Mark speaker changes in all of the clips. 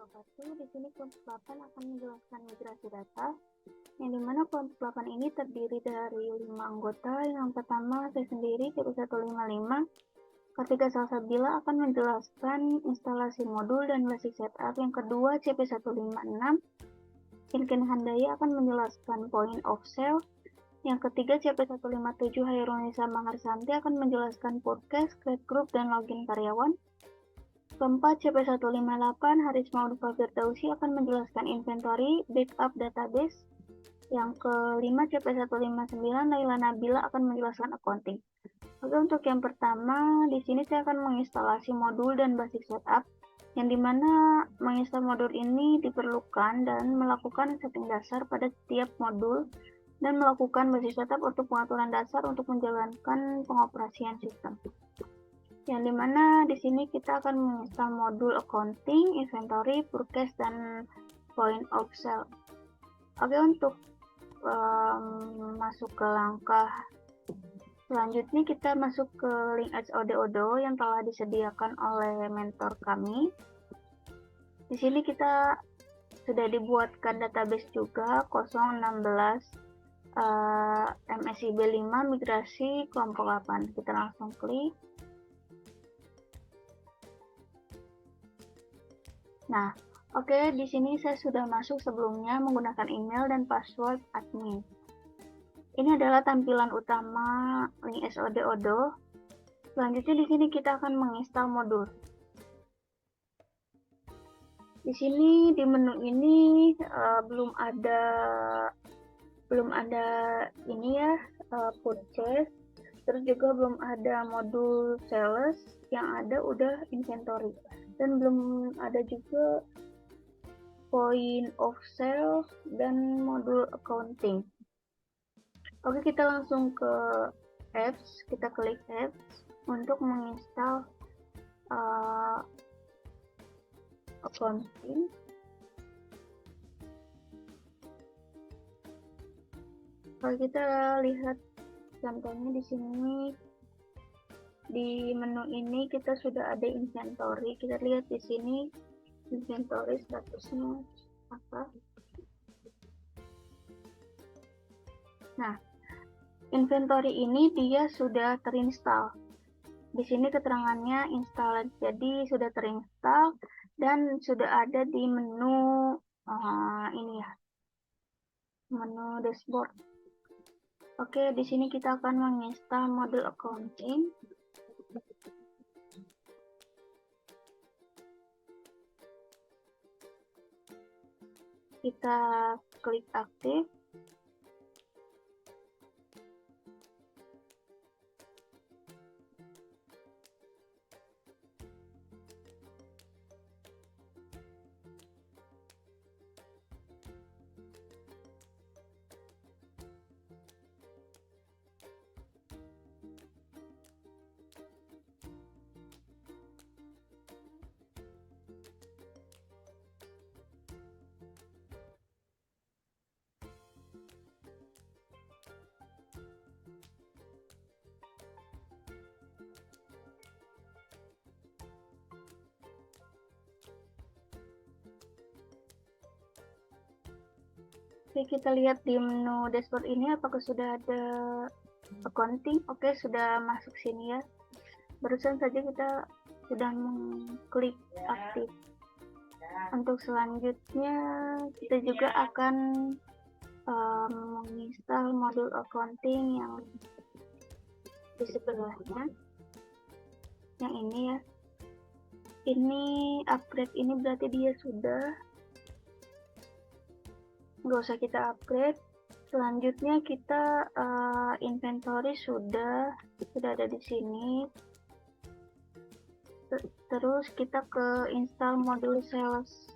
Speaker 1: wabarakatuh. Di sini kelompok 8 akan menjelaskan migrasi data, yang dimana kelompok 8 ini terdiri dari 5 anggota. Yang pertama, saya sendiri, CP155. Ketiga, Salsabila akan menjelaskan instalasi modul dan basic setup. Yang kedua, CP156. Inken Handaya akan menjelaskan point of sale. Yang ketiga, CP157, Hairunisa Mangarsanti akan menjelaskan podcast, create group, dan login karyawan. Keempat, CP158, Haris Maudfa Firdausi akan menjelaskan inventory, backup database. Yang kelima, CP159, Laila Nabila akan menjelaskan accounting. Oke, untuk yang pertama, di sini saya akan menginstalasi modul dan basic setup, yang dimana menginstal modul ini diperlukan dan melakukan setting dasar pada setiap modul, dan melakukan basic setup untuk pengaturan dasar untuk menjalankan pengoperasian sistem. Yang dimana di sini kita akan menginstal modul accounting, inventory, purchase, dan point of sale. Oke, untuk masuk ke langkah selanjutnya, kita masuk ke link HOD Odo yang telah disediakan oleh mentor kami. Di sini kita sudah dibuatkan database juga 016 MSIB 5 migrasi kelompok 8. Kita langsung klik. Nah, oke, di sini saya sudah masuk sebelumnya menggunakan email dan password admin. Ini adalah tampilan utama link HOD Odo. Selanjutnya di sini kita akan menginstal modul. Di sini di menu ini belum ada ini ya, purchase, terus juga belum ada modul sales, yang ada udah inventory, dan belum ada juga point of sale dan modul accounting. Oke, kita langsung ke apps, kita klik apps untuk menginstal accounting. Kalau kita lihat contohnya di sini, di menu ini kita sudah ada inventory. Kita lihat di sini inventory statusnya apa. Nah, inventory ini dia sudah terinstall. Di sini keterangannya installed, jadi sudah terinstall dan sudah ada di menu ini ya, menu dashboard. Oke, di sini kita akan menginstal modul accounting. Kita klik aktif. Oke, kita lihat di menu dashboard ini apakah sudah ada accounting. Oke, sudah masuk sini ya. Barusan saja kita sudah mengklik aktif. Untuk selanjutnya kita juga akan menginstal modul accounting yang di sebelahnya, yang ini ya. Ini upgrade, ini berarti dia sudah, nggak usah kita upgrade. Selanjutnya kita inventory sudah ada di sini. Terus kita ke install modul sales.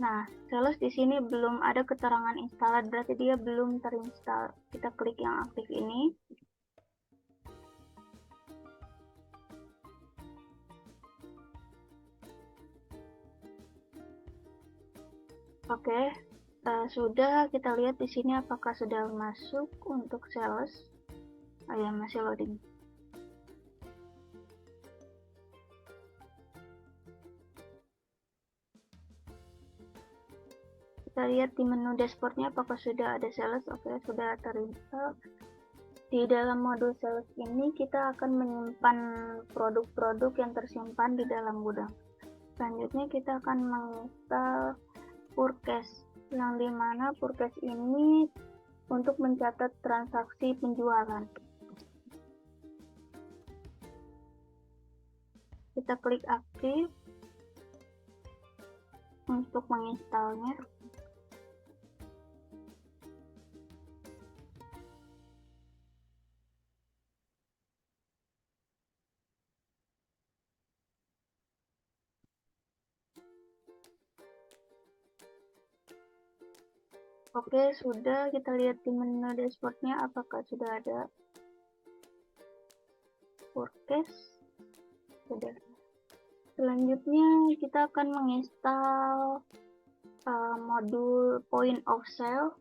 Speaker 1: Nah, sales di sini belum ada keterangan installed, berarti dia belum terinstall. Kita klik yang aktif ini. Oke, sudah. Kita lihat di sini apakah sudah masuk untuk sales. Oh ya, masih loading. Kita lihat di menu dashboardnya apakah sudah ada sales. Oke, sudah terinstall. Di dalam modul sales ini kita akan menyimpan produk-produk yang tersimpan di dalam gudang. Selanjutnya kita akan menginstal Forecast, yang dimana Forecast ini untuk mencatat transaksi penjualan. Kita klik aktif untuk menginstalnya. Oke, sudah. Kita lihat di menu dashboardnya apakah sudah ada forecast. Sudah. Selanjutnya kita akan menginstal modul point of sale.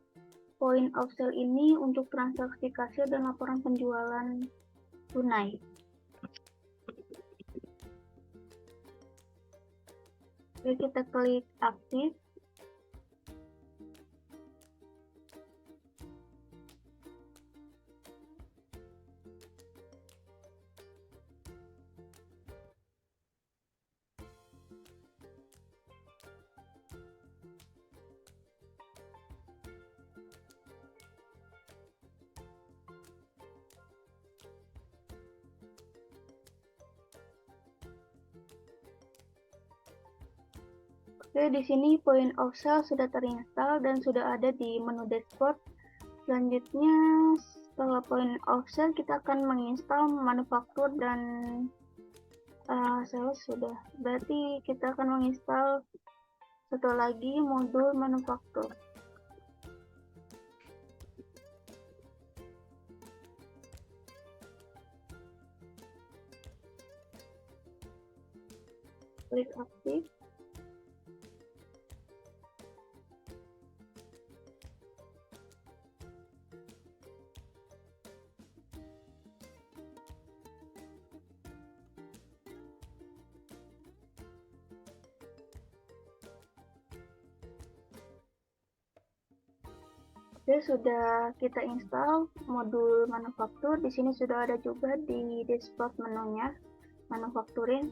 Speaker 1: Point of sale ini untuk transaksi kasir dan laporan penjualan tunai. Oke, kita klik aktif. Oke, di sini point of sale sudah terinstall dan sudah ada di menu dashboard. Selanjutnya, setelah point of sale, kita akan menginstal manufaktur dan sales sudah. Berarti kita akan menginstal satu lagi modul manufaktur. Klik aktif. Oke, sudah kita install modul manufaktur. Di sini sudah ada juga di dashboard menunya, manufacturing.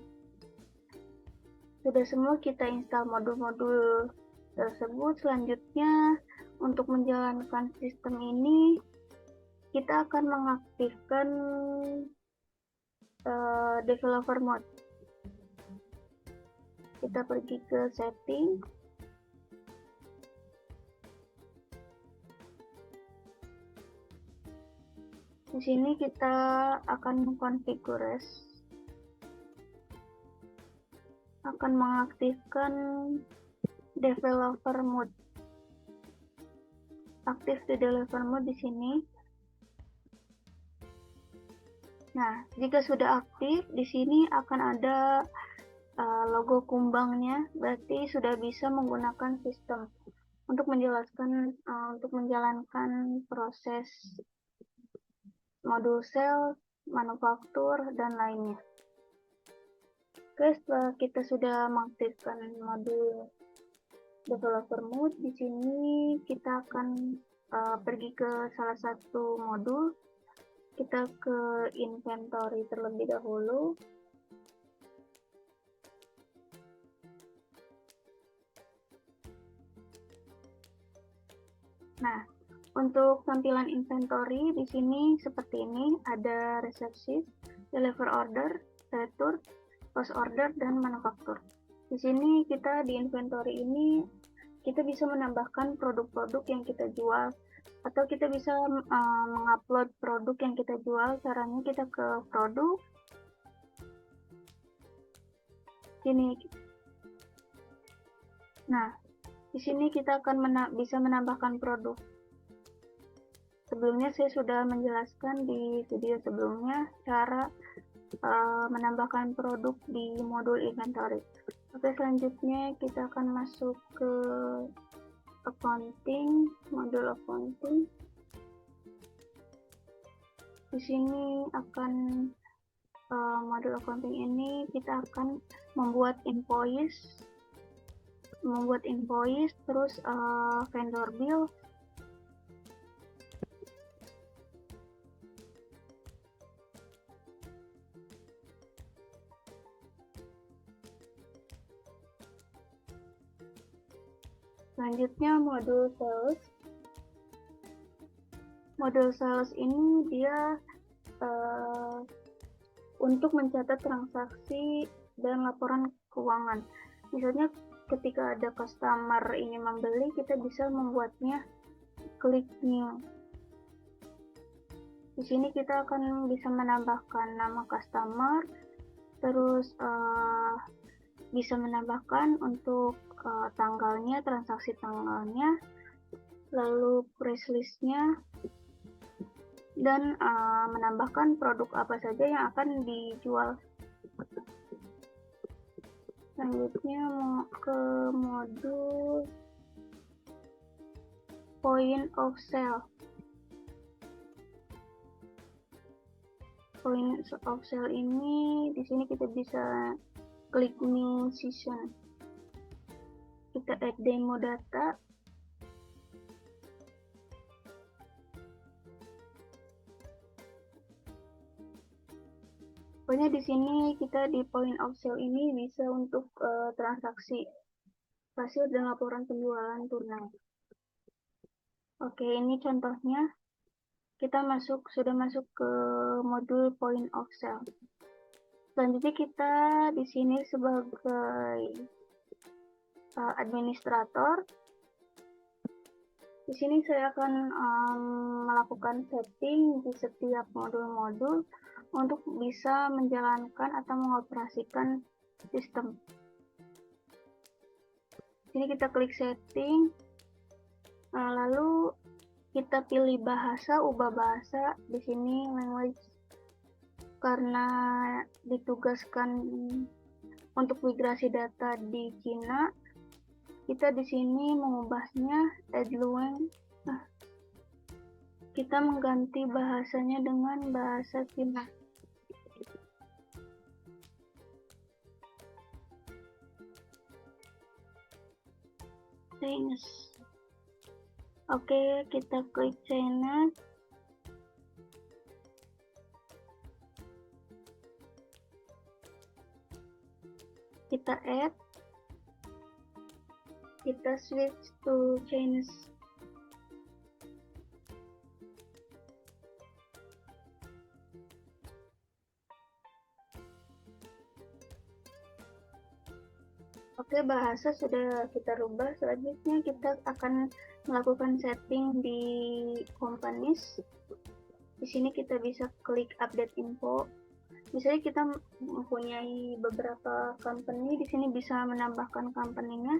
Speaker 1: Sudah semua kita install modul-modul tersebut. Selanjutnya, untuk menjalankan sistem ini, kita akan mengaktifkan developer mode. Kita pergi ke setting. Di sini kita akan mengaktifkan developer mode. Aktif di developer mode di sini. Nah, jika sudah aktif, di sini akan ada logo kumbangnya, berarti sudah bisa menggunakan sistem untuk menjalankan proses modul sales, manufaktur, dan lainnya. Oke, setelah kita sudah mengaktifkan modul developer mode, di sini kita akan pergi ke salah satu modul. Kita ke inventory terlebih dahulu. Nah, untuk tampilan inventory di sini seperti ini, ada resepsi, deliver order, return, post order, dan manufaktur. Di sini kita di inventory ini kita bisa menambahkan produk-produk yang kita jual, atau kita bisa mengupload produk yang kita jual. Caranya kita ke produk. Sini. Nah, di sini kita akan bisa menambahkan produk. Sebelumnya saya sudah menjelaskan di video sebelumnya cara menambahkan produk di modul inventory. Oke, selanjutnya kita akan masuk ke accounting, modul accounting. Di sini akan modul accounting ini kita akan membuat invoice. membuat invoice, terus vendor bill. Selanjutnya modul sales. Modul sales ini dia untuk mencatat transaksi dan laporan keuangan. Misalnya ketika ada customer ingin membeli, kita bisa membuatnya klik new. Di sini kita akan bisa menambahkan nama customer, terus bisa menambahkan untuk tanggalnya, transaksi tanggalnya, lalu price listnya, dan menambahkan produk apa saja yang akan dijual. Selanjutnya ke modul point of sale. Point of sale ini di sini kita bisa klik new session. Kita add demo data. Pokoknya di sini kita di point of sale ini bisa untuk transaksi hasil dan laporan penjualan tunai. Oke, ini contohnya. Kita sudah masuk ke modul point of sale. Selanjutnya kita di sini sebagai administrator. Di sini saya akan melakukan setting di setiap modul-modul untuk bisa menjalankan atau mengoperasikan sistem. Sini kita klik setting, lalu kita pilih bahasa, ubah bahasa. Di sini language, karena ditugaskan untuk migrasi data di Cina, kita di sini mengubahnya Edlueng. Kita mengganti bahasanya dengan bahasa Cina. Chinese. Oke, kita klik China. Kita add. Kita switch to Chinese. Oke, bahasa sudah kita rubah. Selanjutnya kita akan melakukan setting di companies. Di sini kita bisa klik update info. Misalnya kita mempunyai beberapa company, di sini bisa menambahkan company-nya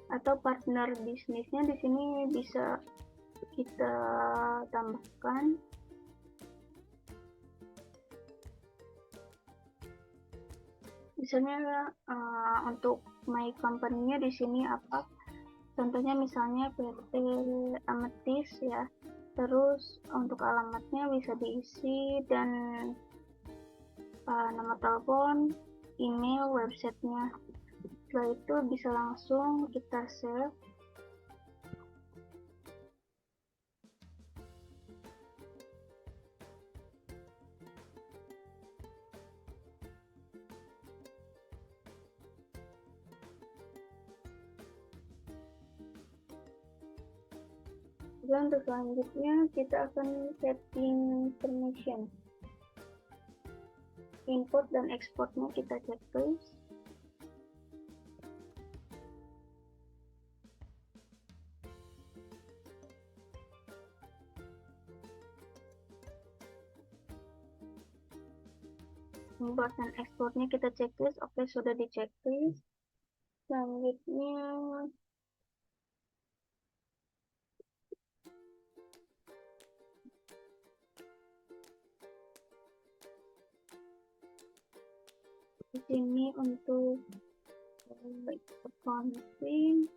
Speaker 1: atau partner bisnisnya. Di sini bisa kita tambahkan. Misalnya untuk my company-nya di sini apa? Contohnya misalnya PT Ametis ya. Terus untuk alamatnya bisa diisi dan nama telepon, email, websitenya. Setelah itu bisa langsung kita save. Dan untuk selanjutnya kita akan setting permission. Import dan exportnya kita checklist. Import dan exportnya kita checklist. Oke, sudah di checklist. Selanjutnya di sini untuk accounting.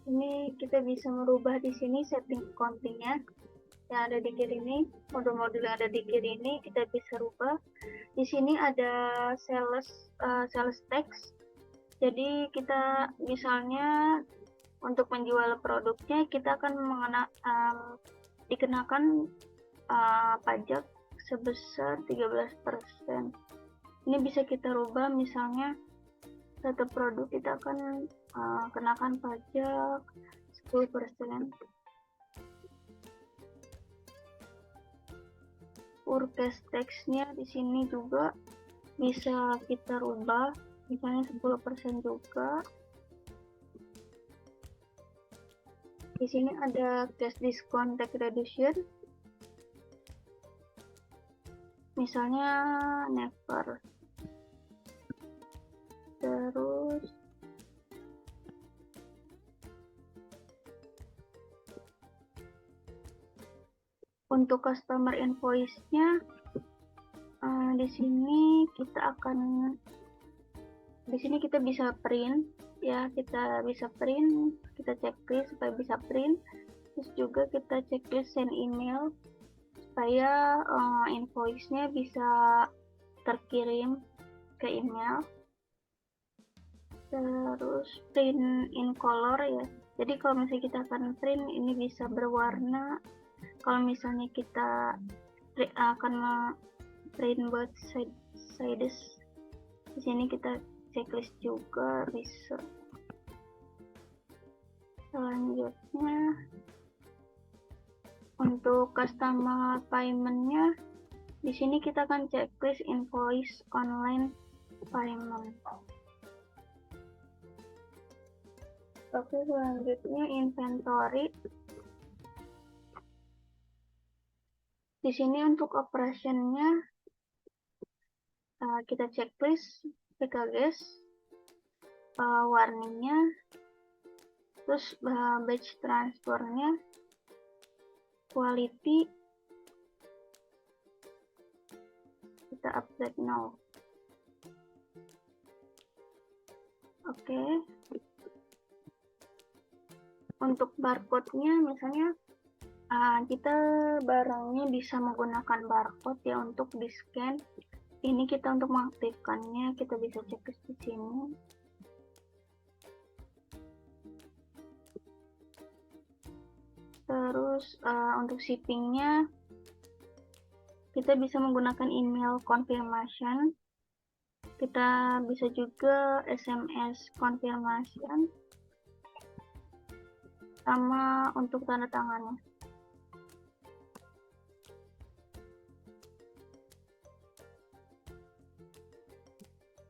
Speaker 1: Ini kita bisa merubah di sini setting accounting-nya yang ada di kiri ini, modul-modul yang ada di kiri ini kita bisa rubah. Di sini ada sales tax. Jadi kita misalnya untuk menjual produknya kita akan dikenakan pajak sebesar 13%. Ini bisa kita rubah, misalnya satu produk kita akan kenakan pajak 10%. Purchase tax-nya di sini juga bisa kita rubah, misalnya 10% juga. Di sini ada cash discount tax reduction, misalnya never. Terus untuk customer invoice-nya di sini kita bisa print ya, kita checklist supaya bisa print. Terus juga kita checklist send email supaya invoice-nya bisa terkirim ke email. Terus print in color ya, jadi kalau misalnya kita akan print ini bisa berwarna. Kalau misalnya kita akan print both sides, di sini kita checklist juga bisa. Selanjutnya untuk customer payment-nya, di sini kita akan checklist invoice online payment. Oke, selanjutnya inventory. Di sini untuk operation-nya kita checklist PKGS, warningnya, terus batch transfernya, quality, kita update now. Oke. Untuk barcode-nya, misalnya kita barangnya bisa menggunakan barcode ya untuk di scan. Ini kita untuk mengaktifkannya kita bisa checklist di sini. Terus untuk shippingnya kita bisa menggunakan email confirmation. Kita bisa juga SMS confirmation. Sama untuk tanda tangannya.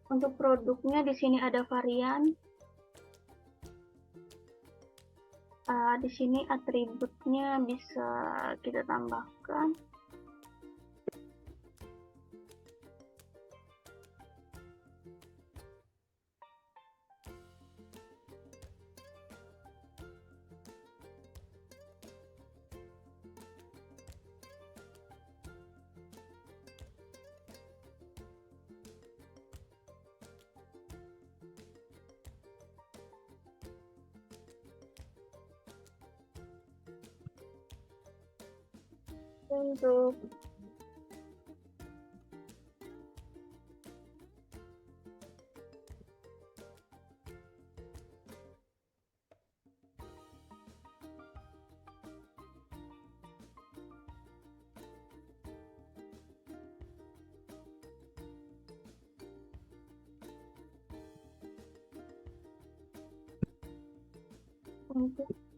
Speaker 1: Untuk produknya di sini ada varian. Di sini atributnya bisa kita tambahkan. Untuk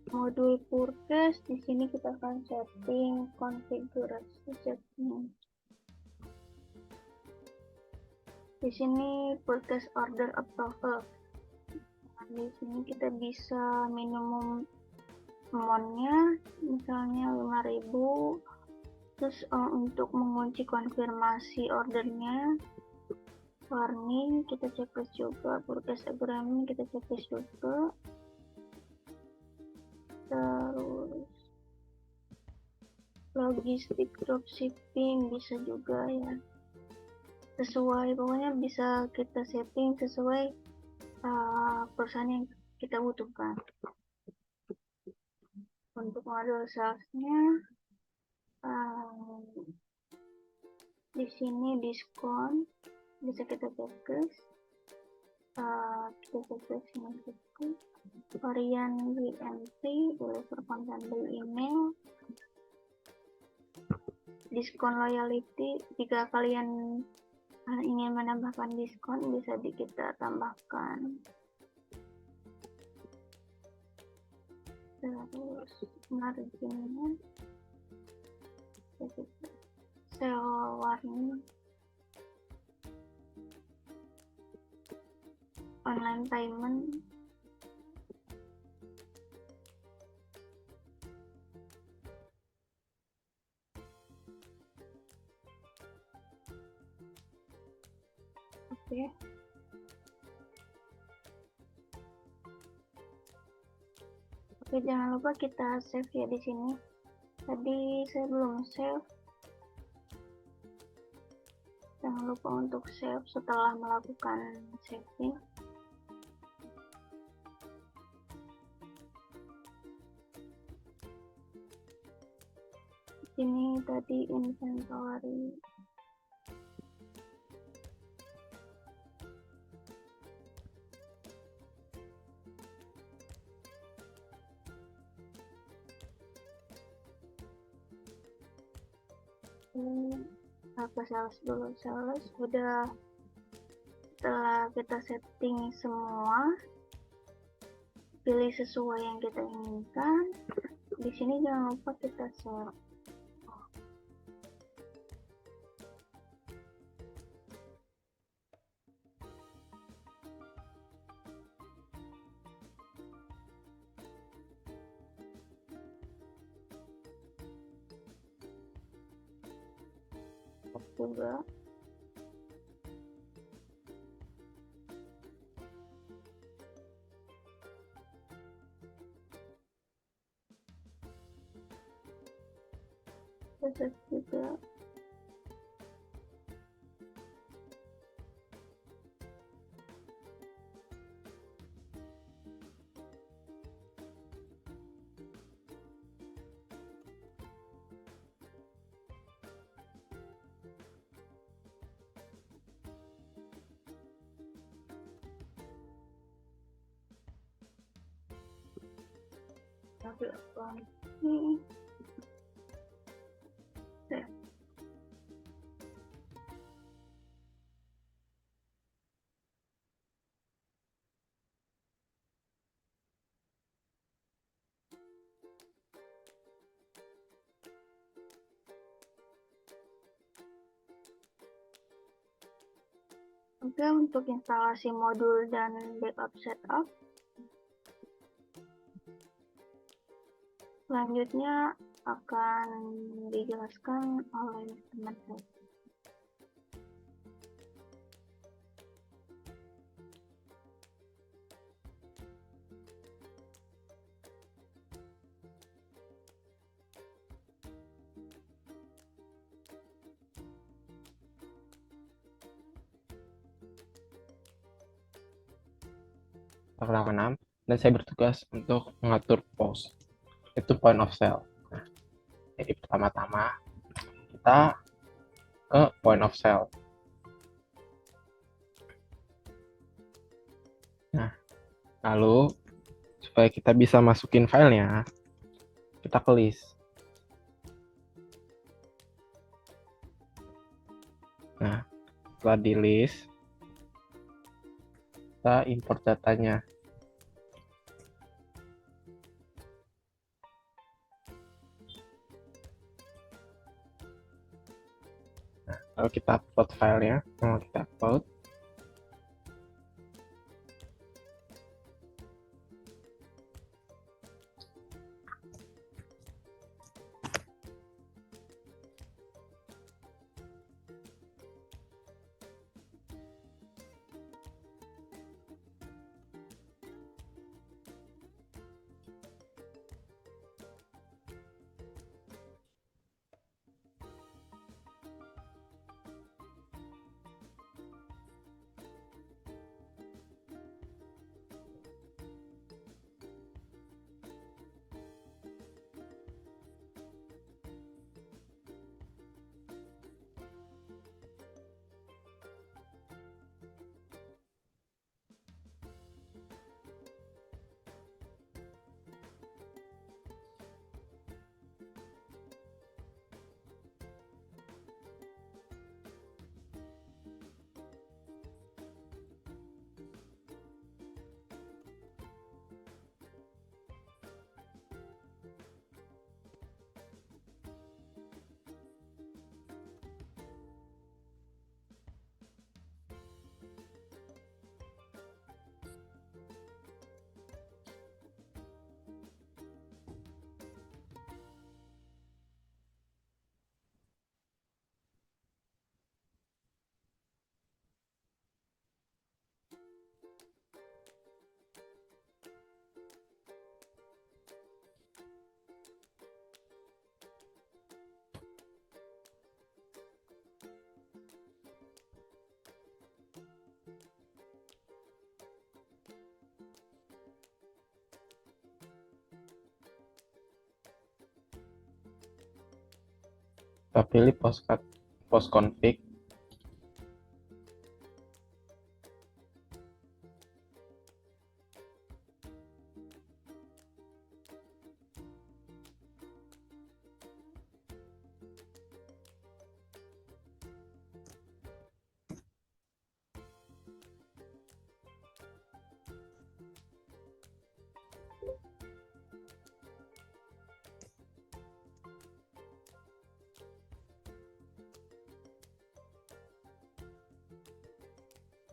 Speaker 1: modul purchase, di sini kita akan setting konfigurasi setting. Di sini purchase order approval. Di sini kita bisa minimum amount-nya misalnya 5.000. Terus untuk mengunci konfirmasi ordernya, warning kita checklist juga, purchase agreement kita checklist juga. Terus logistik dropshipping bisa juga ya, sesuai, pokoknya bisa kita setting sesuai perusahaan yang kita butuhkan. Untuk model salesnya, di sini diskon bisa kita checklist. Kita checklist varian WMT, deliver content by email, diskon loyalty. Jika kalian ingin menambahkan diskon, bisa kita tambahkan. Terus marginnya sell warning, online payment, oke. Oke, jangan lupa kita save ya di sini. Tadi saya belum save. Jangan lupa untuk save setelah melakukan saving. Ini tadi inventory. Apa sales dulu, sales udah. Setelah kita setting semua, pilih sesuai yang kita inginkan. Di sini jangan lupa kita save. Juga terus juga ini. Oke, untuk instalasi modul dan backup setup, selanjutnya akan dijelaskan oleh teman saya.
Speaker 2: Perlawanan dan saya bertugas untuk mengatur post, itu point of sale. Nah, jadi pertama-tama kita ke point of sale. Nah, lalu supaya kita bisa masukin filenya, kita ke list. Nah, setelah di list, kita import datanya. Nah, lalu kita upload filenya. Nah, kita upload. Kita pilih post config.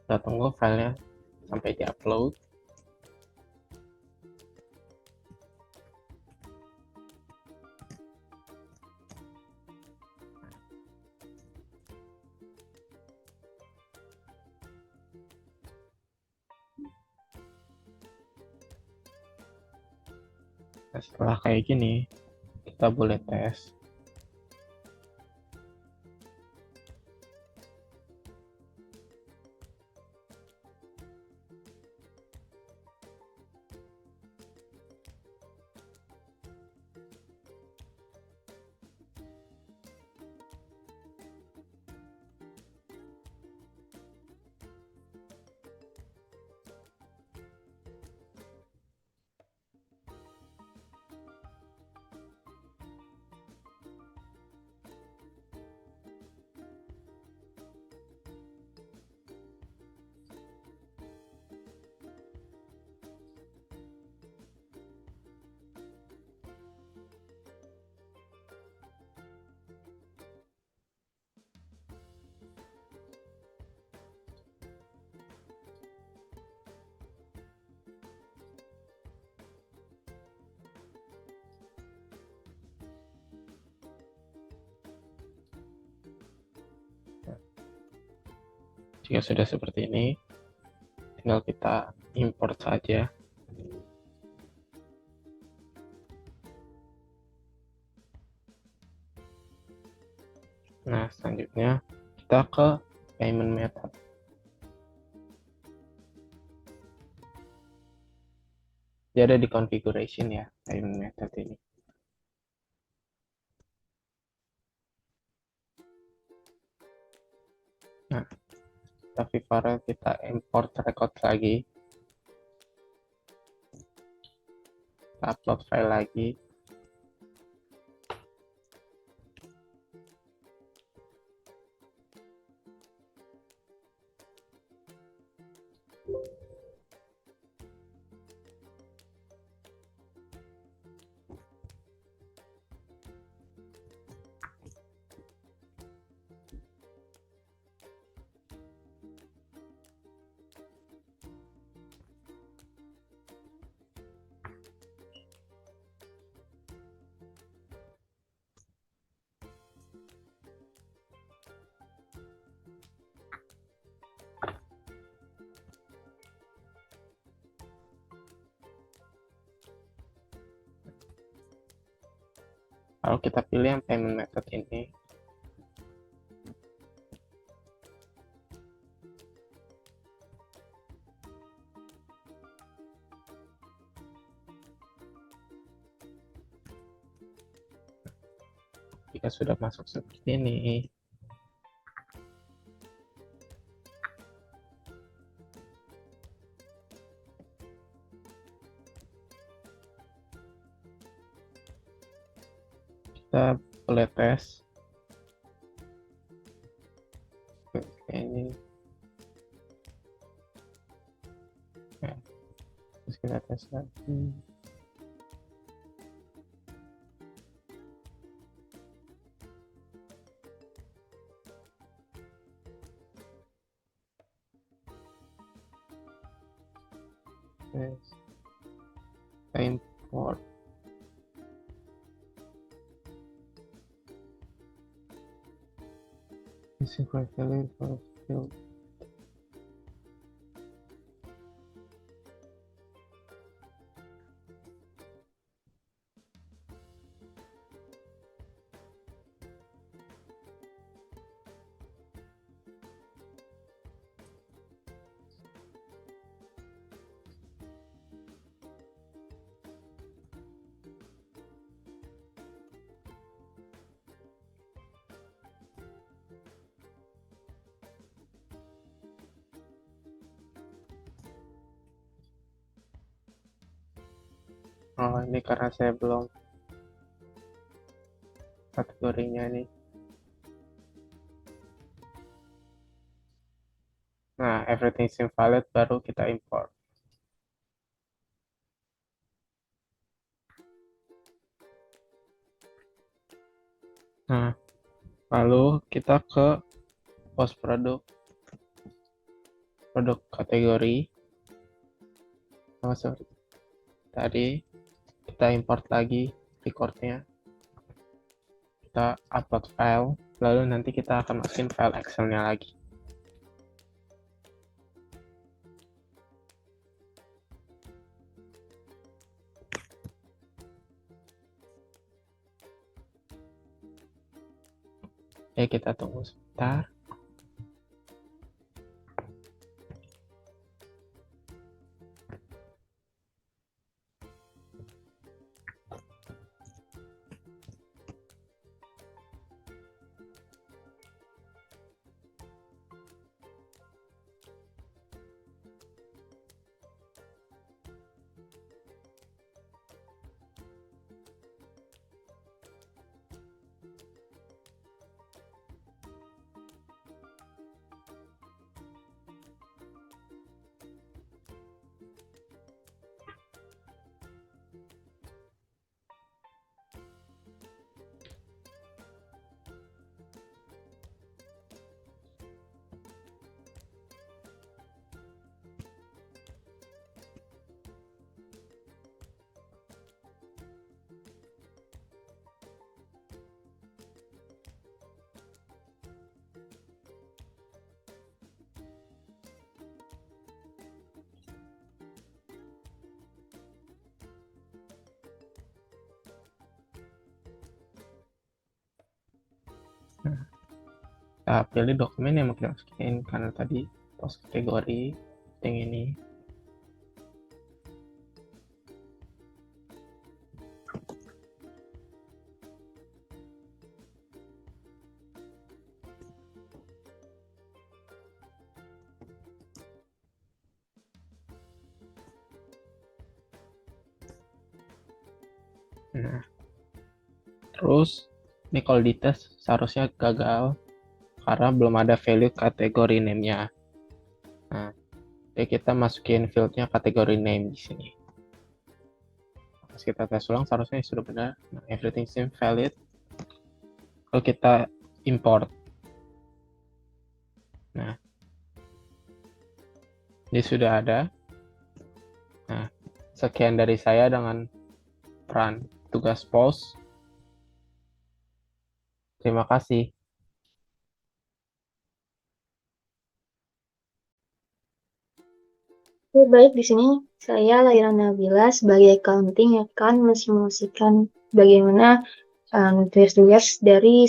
Speaker 2: Kita tunggu filenya sampai di-upload. Nah, setelah kayak gini, kita boleh tes. Jika sudah seperti ini, tinggal kita import saja. Nah, selanjutnya kita ke payment method. Dia ada di configuration ya, payment method ini. Nah, tapi file kita import record lagi. Kita upload file lagi. Kalau kita pilih yang payment method ini, jika sudah masuk seperti ini, kita boleh tes. Ini. Nah, terus kita tes lagi. Tes. Kita import. Missing value for field. Oh, ini karena saya belum kategorinya nih. Nah, everything seems valid baru kita import. Nah, lalu kita ke post produk kategori. Sama seperti tadi, kita import lagi recordnya. Kita upload file, lalu nanti kita akan masukin file Excel-nya lagi. Oke, kita tunggu sebentar. Kita pilih dokumen yang mau kita masukin, karena tadi post kategori yang ini. Nah, terus ini kalau dites seharusnya gagal karena belum ada value kategori name-nya. Nah, jadi kita masukin field-nya kategori name di sini. Pas kita tes ulang seharusnya sudah benar. Nah, everything seems valid. Lalu kita import. Nah, ini sudah ada. Nah, sekian dari saya dengan peran tugas post. Terima kasih.
Speaker 1: Oke, baik, di sini saya Laila Nabila sebagai accounting akan mensimulasikan bagaimana tugas-tugas dari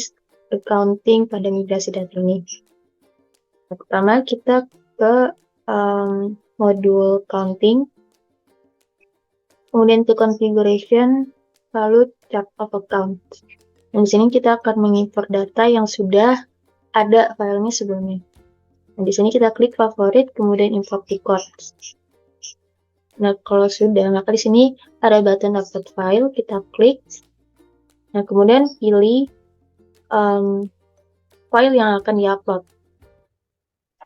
Speaker 1: accounting pada migrasi data ini. Pertama, kita ke modul counting, kemudian ke configuration, lalu chart of account. Dan di sini kita akan mengimport data yang sudah ada filenya sebelumnya. Nah, di sini kita klik favorit, kemudian import records. Nah, kalau sudah, maka di sini ada button upload file, kita klik. Nah, kemudian pilih file yang akan diupload.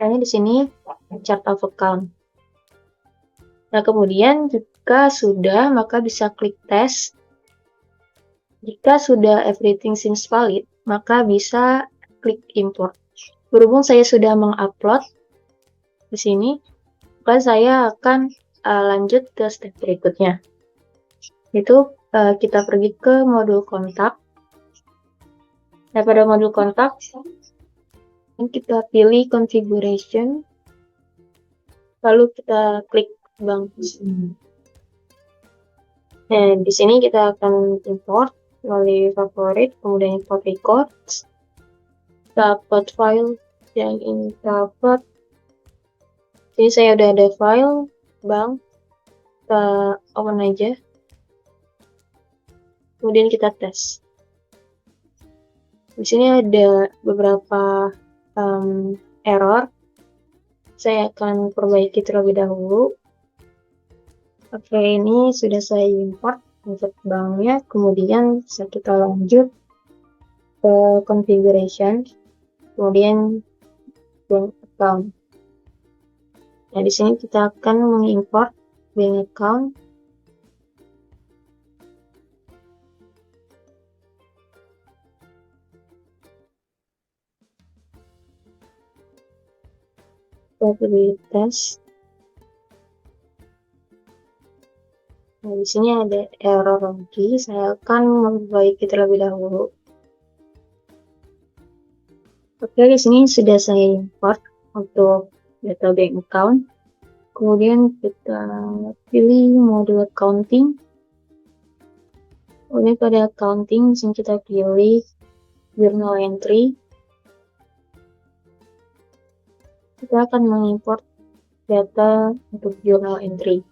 Speaker 1: Ini di sini chart of account. Nah, kemudian jika sudah, maka bisa klik test. Jika sudah everything seems valid, maka bisa klik import. Berhubung saya sudah mengupload di sini, maka saya akan lanjut ke step berikutnya. Itu kita pergi ke modul kontak. Nah, pada modul kontak, kita pilih configuration, lalu kita klik bank. Nah, di sini kita akan import melalui favorit, kemudian import records, kita upload file yang ini kita upload. Jadi saya udah ada file bank, kita open aja, kemudian kita tes. Di sini ada beberapa error, saya akan perbaiki terlebih dahulu. Oke, ini sudah saya import. Insert banknya, kemudian bisa kita lanjut ke configuration, kemudian bank account. Nah, di sini kita akan mengimport bank account. Probabilitas. Nah, di sini ada error lagi. Saya akan memperbaiki terlebih dahulu. Oke, di sini sudah saya import untuk data bank account. Kemudian kita pilih mode accounting. Kemudian pada accounting, di sini kita pilih journal entry. Kita akan mengimport data untuk journal entry.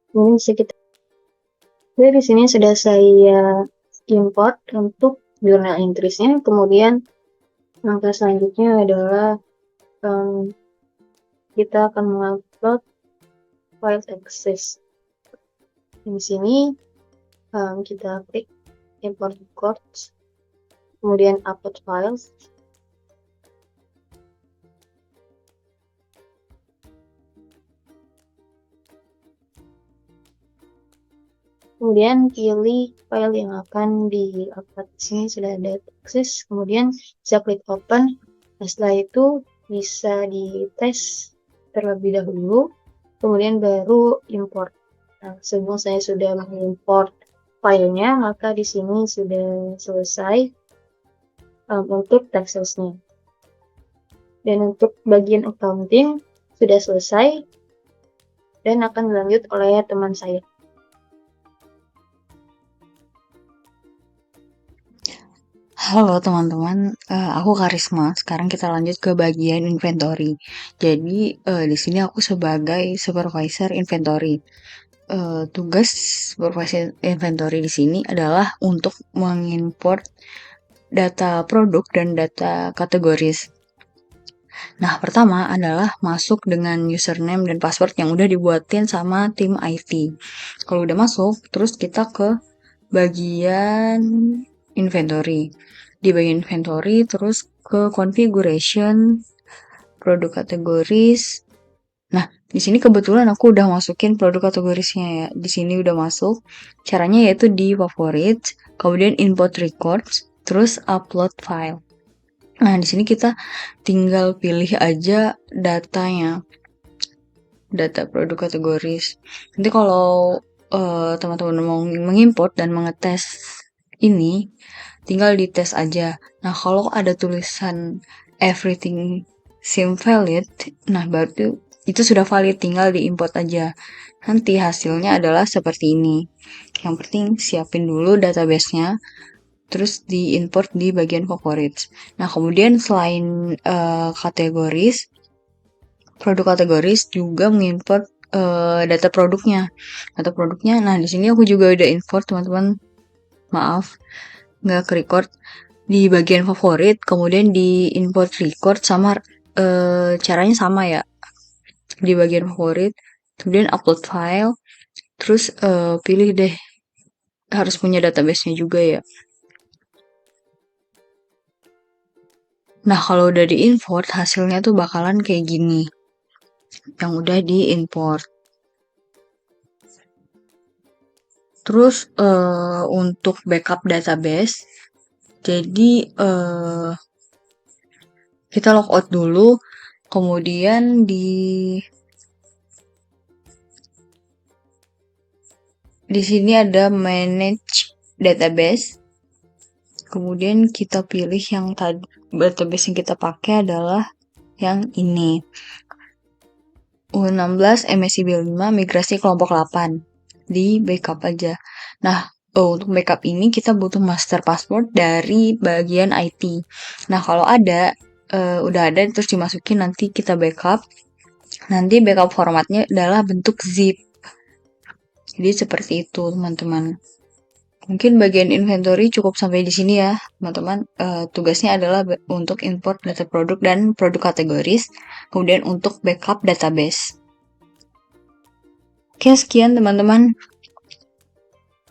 Speaker 1: Kemudian jadi di sini sudah saya import untuk journal entries-nya. Kemudian langkah selanjutnya adalah kita akan mengupload file access. Di sini kita klik import records, kemudian upload files. Kemudian pilih file yang akan di-upload. Di sini sudah ada access, kemudian bisa klik open. Nah, setelah itu bisa dites terlebih dahulu, kemudian baru import. Nah, sebelum saya sudah mengimport filenya, maka di sini sudah selesai untuk taxes-nya. Dan untuk bagian accounting sudah selesai dan akan dilanjut oleh teman saya.
Speaker 3: Halo teman-teman, aku Karisma. Sekarang kita lanjut ke bagian inventory. Jadi di sini aku sebagai supervisor inventory. Tugas supervisor inventory di sini adalah untuk mengimport data produk dan data kategoris. Nah, pertama adalah masuk dengan username dan password yang udah dibuatin sama tim IT. Kalau udah masuk, terus kita ke bagian inventory. Di bagian inventory, terus ke configuration, produk kategoris. Nah, di sini kebetulan aku udah masukin produk kategorisnya ya. Di sini udah masuk. Caranya yaitu di favorit, kemudian import records, terus upload file. Nah, di sini kita tinggal pilih aja datanya. Data produk kategoris. Nanti kalau teman-teman mau mengimport dan mengetes ini, tinggal dites aja. Nah, kalau ada tulisan everything seem valid, nah berarti itu sudah valid, tinggal diimport aja. Nanti hasilnya adalah seperti ini. Yang penting siapin dulu database-nya, terus diimport di bagian favorites. Nah, kemudian selain kategoris, produk kategoris juga mengimport data produknya. Data produknya, nah di sini aku juga udah import teman-teman. Maaf, nggak ke record di bagian favorit, kemudian di import record sama caranya sama ya. Di bagian favorit, kemudian upload file, terus pilih deh, harus punya database-nya juga ya. Nah, kalau udah di-import, hasilnya tuh bakalan kayak gini. Yang udah di-import. Terus untuk backup database, jadi kita logout dulu, kemudian di sini ada manage database. Kemudian kita pilih yang tadi database yang kita pakai adalah yang ini. U16 MSI B5 migrasi kelompok 8. Di backup aja. Nah, untuk backup ini kita butuh master password dari bagian IT. Nah, kalau ada udah ada terus dimasukin, nanti kita backup. Nanti backup formatnya adalah bentuk zip. Jadi seperti itu, teman-teman. Mungkin bagian inventory cukup sampai di sini ya, teman-teman. Tugasnya adalah untuk import data produk dan produk kategoris, kemudian untuk backup database. Oke, sekian teman-teman.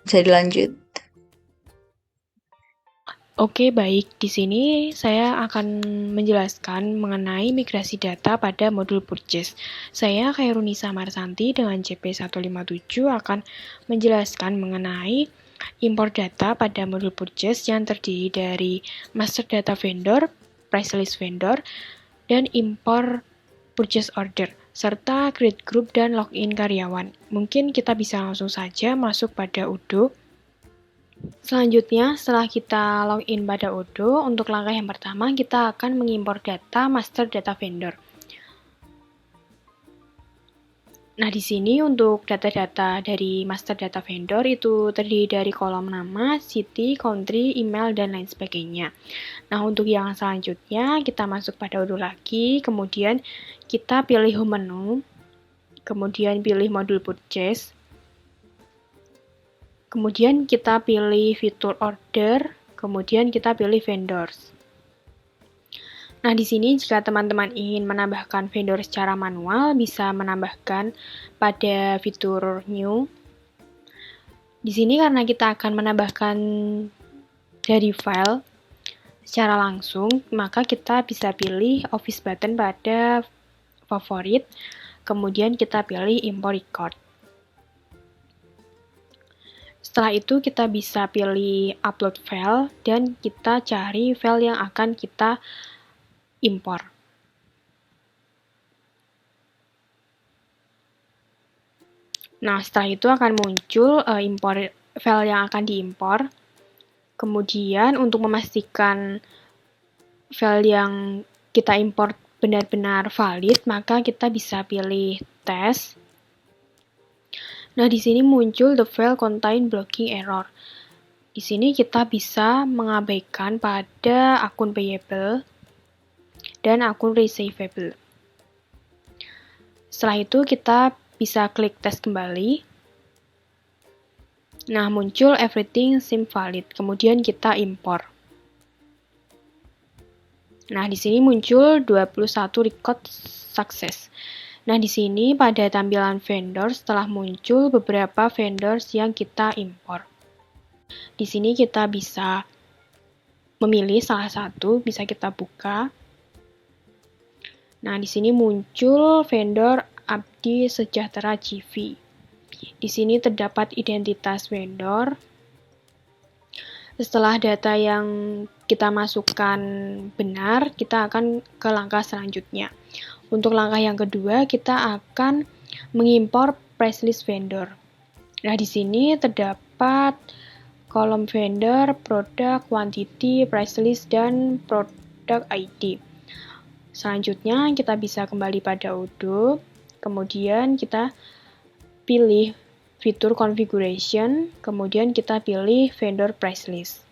Speaker 3: Bisa dilanjut.
Speaker 4: Oke, baik. Di sini saya akan menjelaskan mengenai migrasi data pada modul purchase. Saya Khairunisa Marsanti dengan CP157 akan menjelaskan mengenai import data pada modul purchase yang terdiri dari master data vendor, price list vendor, dan import purchase order, serta create group dan login karyawan. Mungkin kita bisa langsung saja masuk pada Odoo. Selanjutnya, setelah kita login pada Odoo, untuk langkah yang pertama kita akan mengimpor data master data vendor. Nah, di sini untuk data-data dari master data vendor itu terdiri dari kolom nama, city, country, email, dan lain sebagainya. Nah, untuk yang selanjutnya kita masuk pada Odoo lagi, kemudian kita pilih home menu, kemudian pilih modul purchase, kemudian kita pilih fitur order, kemudian kita pilih vendors. Nah, di sini jika teman-teman ingin menambahkan vendor secara manual, bisa menambahkan pada fitur new. Di sini karena kita akan menambahkan dari file secara langsung, maka kita bisa pilih office button pada favorit, kemudian kita pilih import record. Setelah itu kita bisa pilih upload file dan kita cari file yang akan kita impor. Nah, setelah itu akan muncul import file yang akan diimpor. Kemudian untuk memastikan file yang kita import benar-benar valid, maka kita bisa pilih test. Nah, di sini muncul the file contain blocking error. Di sini kita bisa mengabaikan pada akun payable dan akun receivable. Setelah itu kita bisa klik tes kembali. Nah, muncul everything seem valid. Kemudian kita import. Nah, di sini muncul 21 record success. Nah, di sini pada tampilan vendor setelah muncul beberapa vendors yang kita import. Di sini kita bisa memilih salah satu, bisa kita buka. Nah, di sini muncul vendor Abdi Sejahtera GV. Di sini terdapat identitas vendor. Setelah data yang kita masukkan benar, kita akan ke langkah selanjutnya. Untuk langkah yang kedua, kita akan mengimpor price list vendor. Nah, di sini terdapat kolom vendor, produk, quantity, price list, dan product ID. Selanjutnya, kita bisa kembali pada Odoo, kemudian kita pilih fitur configuration, kemudian kita pilih vendor price list.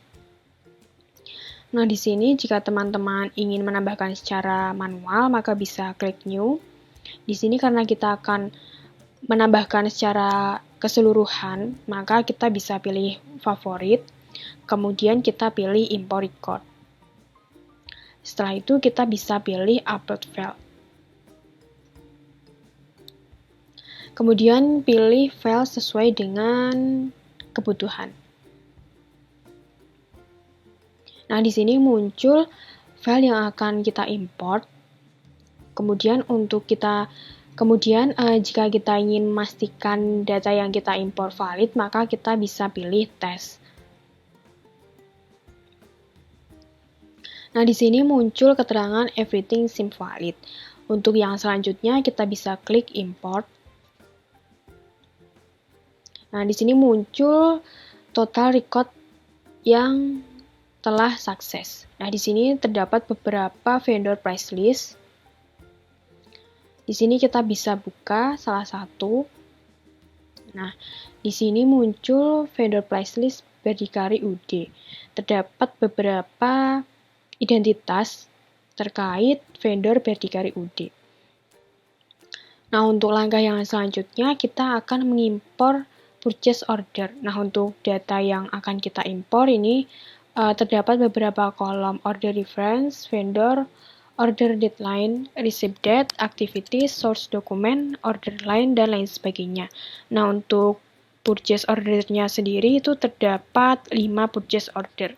Speaker 4: Nah, di sini jika teman-teman ingin menambahkan secara manual, maka bisa klik new. Di sini karena kita akan menambahkan secara keseluruhan, maka kita bisa pilih favorit, kemudian kita pilih import record. Setelah itu kita bisa pilih upload file. Kemudian pilih file sesuai dengan kebutuhan. Nah, di sini muncul file yang akan kita import. Kemudian jika kita ingin memastikan data yang kita import valid, maka kita bisa pilih test. Nah, di sini muncul keterangan everything seem valid. Untuk yang selanjutnya kita bisa klik import. Nah, di sini muncul total record yang telah sukses. Nah, di sini terdapat beberapa vendor price list. Di sini kita bisa buka salah satu. Nah, di sini muncul vendor price list berdikari UD. Terdapat beberapa identitas terkait vendor berdikari UD. Nah, untuk langkah yang selanjutnya kita akan mengimpor purchase order. Nah, untuk data yang akan kita impor ini terdapat beberapa kolom: order reference, vendor, order deadline, receipt date, activities, source document, order line, dan lain sebagainya. Nah, untuk purchase ordernya sendiri itu terdapat 5 purchase order.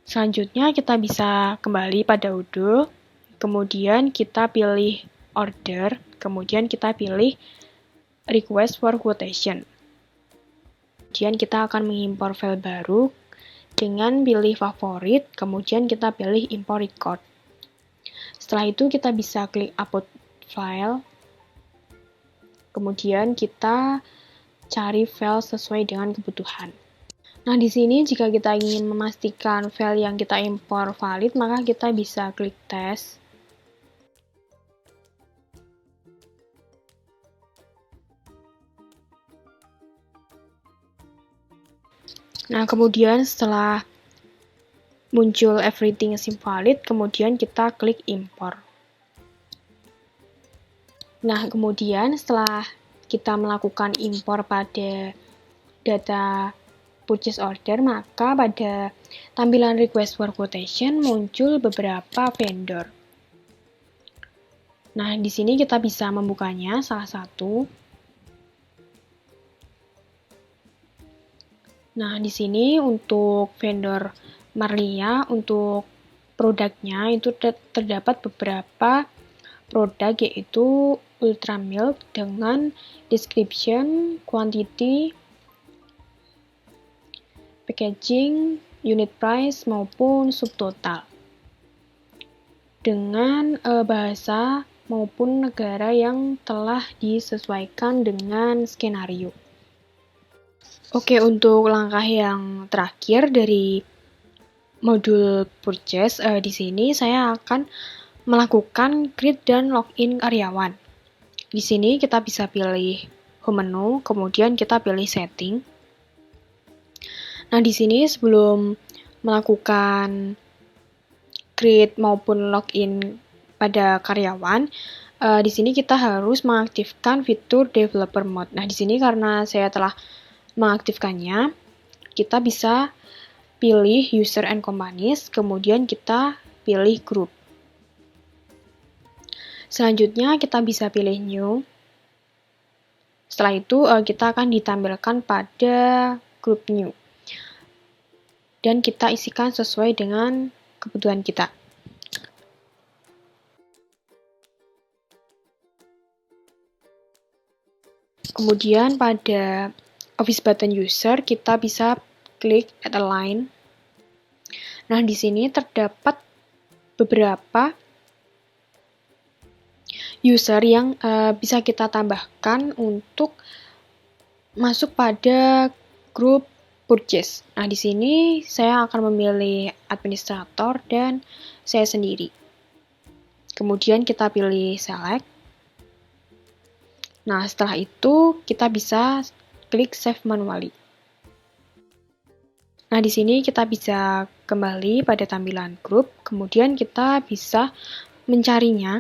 Speaker 4: Selanjutnya kita bisa kembali pada Odoo, kemudian kita pilih order, kemudian kita pilih request for quotation. Kemudian kita akan mengimpor file baru dengan pilih favorit, kemudian kita pilih import record. Setelah itu kita bisa klik upload file, kemudian kita cari file sesuai dengan kebutuhan. Nah, di sini jika kita ingin memastikan file yang kita impor valid, maka kita bisa klik tes. Nah, kemudian setelah muncul everything is valid, kemudian kita klik import. Nah, kemudian setelah kita melakukan impor pada data purchase order, maka pada tampilan request for quotation muncul beberapa vendor. Nah, di sini kita bisa membukanya salah satu. Nah, di sini untuk vendor Marlia, untuk produknya itu terdapat beberapa produk, yaitu Ultra Milk dengan description, quantity, packaging, unit price, maupun subtotal. Dengan bahasa maupun negara yang telah disesuaikan dengan skenario. Oke, untuk langkah yang terakhir dari modul purchase, di sini saya akan melakukan create dan login karyawan. Di sini kita bisa pilih home menu, kemudian kita pilih setting. Nah, di sini sebelum melakukan create maupun login pada karyawan, di sini kita harus mengaktifkan fitur developer mode. Nah, di sini karena saya telah mengaktifkannya, kita bisa pilih user and companies, kemudian kita pilih group. Selanjutnya kita bisa pilih new. Setelah itu kita akan ditampilkan pada group new. Dan kita isikan sesuai dengan kebutuhan kita. Kemudian pada office button user kita bisa klik add a line. Nah, di sini terdapat beberapa user yang bisa kita tambahkan untuk masuk pada grup purchase. Nah, di sini saya akan memilih administrator dan saya sendiri. Kemudian kita pilih select. Nah, setelah itu kita bisa klik save manually. Nah, di sini kita bisa kembali pada tampilan grup, kemudian kita bisa mencarinya.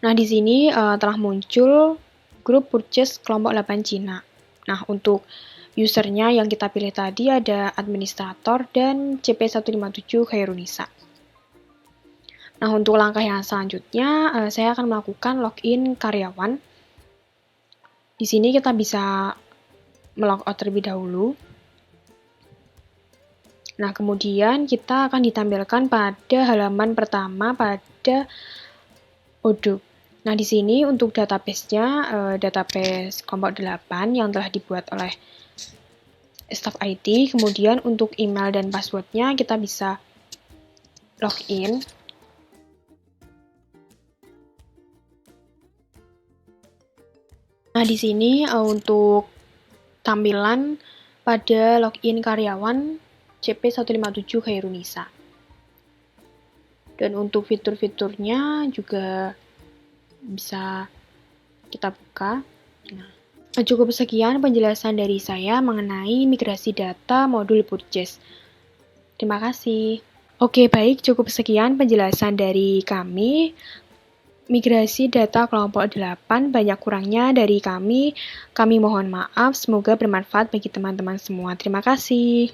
Speaker 4: Nah, di sini telah muncul grup purchase kelompok 8 Cina. Nah, untuk usernya yang kita pilih tadi ada administrator dan CP157 Khairunisa. Nah, untuk langkah yang selanjutnya, saya akan melakukan login karyawan. Di sini kita bisa melogout terlebih dahulu. Nah, kemudian kita akan ditampilkan pada halaman pertama pada Odoo. Nah, di sini untuk database-nya, database kelompok 8 yang telah dibuat oleh staff IT. Kemudian untuk email dan password-nya kita bisa login. Nah, di sini untuk tampilan pada login karyawan CP157 Khairunisa. Dan untuk fitur-fiturnya juga bisa kita buka. Nah, cukup sekian penjelasan dari saya mengenai migrasi data modul purchase. Terima kasih. Oke, baik, cukup sekian penjelasan dari kami. migrasi data kelompok 8 banyak kurangnya dari kami. Kami mohon maaf, semoga bermanfaat bagi teman-teman semua. Terima kasih.